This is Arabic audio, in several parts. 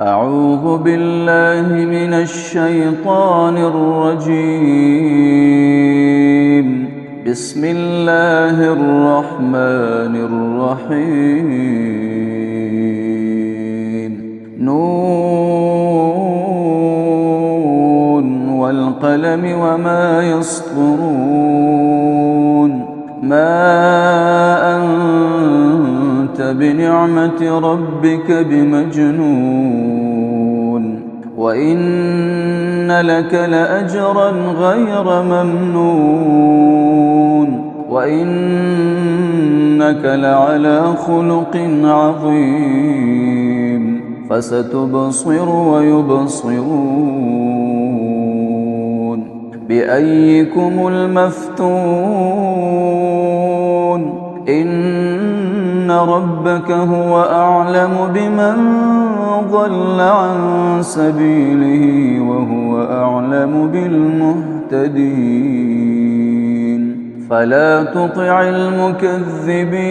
أعوذ بالله من الشيطان الرجيم. بسم الله الرحمن الرحيم. نون والقلم وما يسطرون. ما أنت بنعمة ربك بمجنون، وإن لك لأجرا غير ممنون، وإنك لعلى خلق عظيم. فستبصر ويبصرون بأيكم المفتون. إن ربك هو أعلم بمن ضل عن سبيله وهو أعلم بالمهتدين. فلا تطع المكذبين،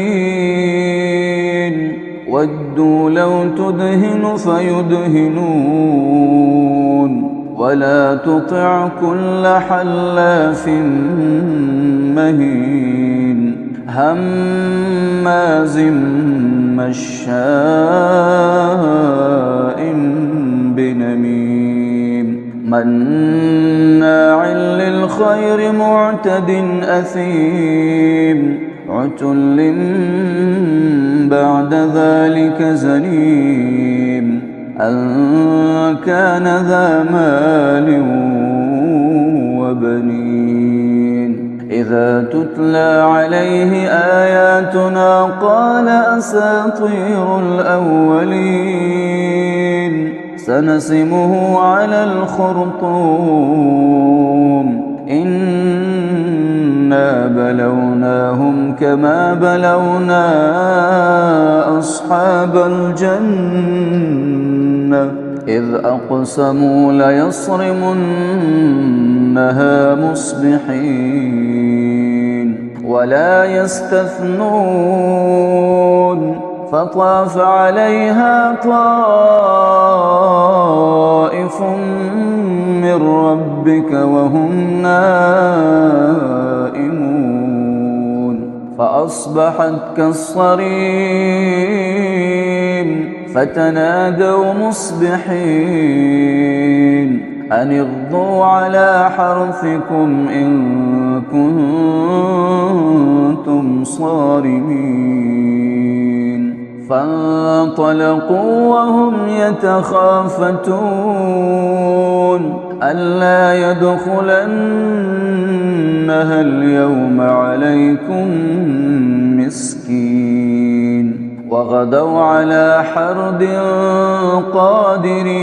ودوا لو تدهن فيدهنون. ولا تطع كل حلاف مهين، هماز مشاء بنميم، مناع للخير معتد أثيم، عتل بعد ذلك زنيم، أن كان ذا مال وبنين. إذا تتلى عليه آياتنا قال أساطير الأولين، سنسمه على الخرطوم. إنا بلوناهم كما بلونا أصحاب الجنة إذ أقسموا ليصرمنها مصبحين ولا يستثنون. فطاف عليها طائف من ربك وهم نائمون، فأصبحت كالصريم. فتنادوا مصبحين أن اغدوا على حرثكم إن كنتم صارمين. فانطلقوا وهم يتخافتون ألا يدخلنها اليوم عليكم مسكين. وغدوا على حرد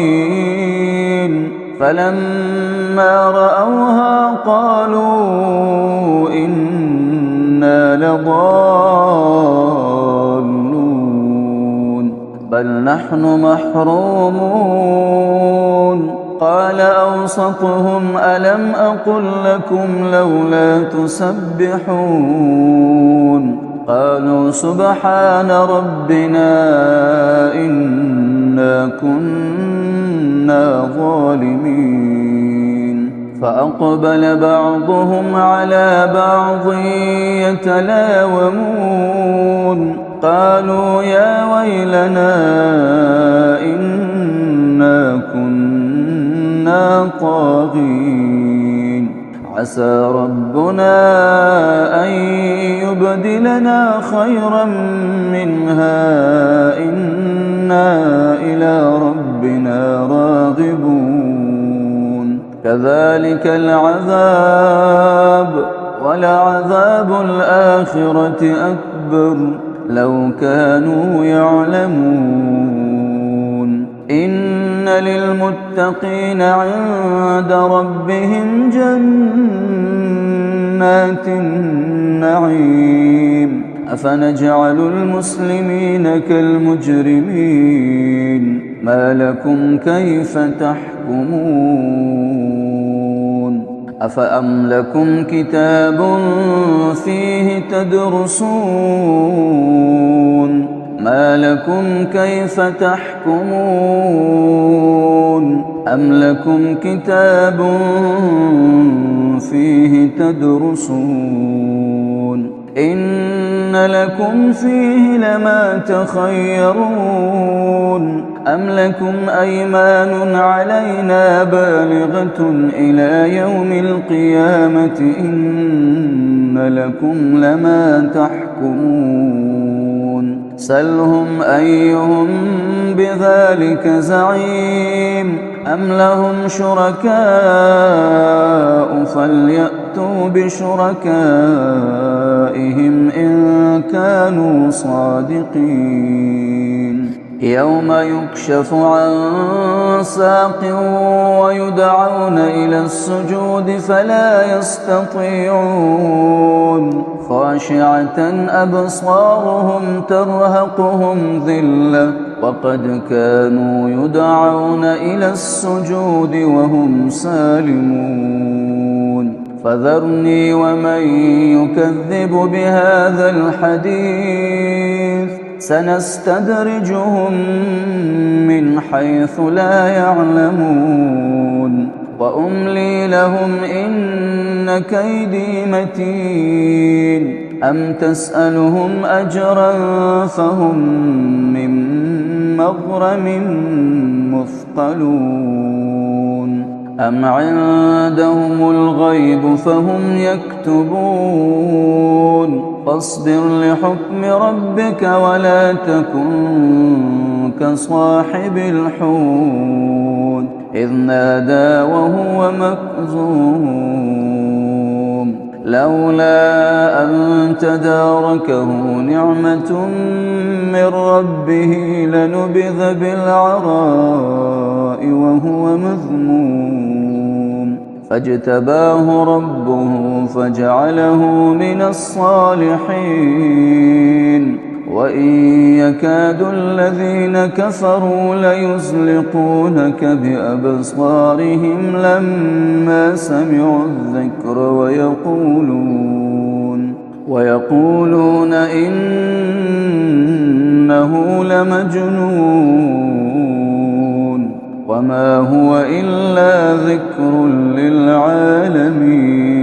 قادرين. فلما رأوها قالوا إنا لضالون بل نحن محرومون. قال أوسطهم ألم أقل لكم لولا تسبحون؟ قالوا سبحان ربنا إنا كنا ظالمين. فأقبل بعضهم على بعض يتلاومون قالوا يا ويلنا إنا كنا طاغين. عسى ربنا أن يبدلنا خيرا منها إنا إلى ربنا راغبون. كذلك العذاب ولعذاب الآخرة أكبر لو كانوا يعلمون. إن للمتقين عند ربهم جنات النعيم. أفنجعل المسلمين كالمجرمين؟ ما لكم كيف تحكمون؟ أفأم لكم كتاب فيه تدرسون؟ ما لكم كيف تحكمون أم لكم كتاب فيه تدرسون إن لكم فيه لما تخيرون أم لكم أيمان علينا بالغة إلى يوم القيامة إن لكم لما تحكمون سلهم أيهم بذلك زعيم أم لهم شركاء فليأتوا بشركائهم إن كانوا صادقين يوم يكشف عن ساق ويدعون إلى السجود فلا يستطيعون خاشعة أبصارهم ترهقهم ذلة وقد كانوا يدعون إلى السجود وهم سالمون فذرني ومن يكذب بهذا الحديث سنستدرجهم من حيث لا يعلمون وأملي لهم إن كيدي متين أم تسألهم أجرا فهم من مغرم مثقلون أم عندهم الغيب فهم يكتبون فاصبر لحكم ربك ولا تكن كصاحب الحوت إذ نادى وهو مكظوم لولا أن تداركه نعمة من ربه لنبذ بالعراء وهو مذموم فاجتباه ربه فجعله من الصالحين وإن يكاد الذين كفروا ليزلقونك بأبصارهم لما سمعوا الذكر ويقولون إنه لمجنون وما هو إلا ذكر للعالمين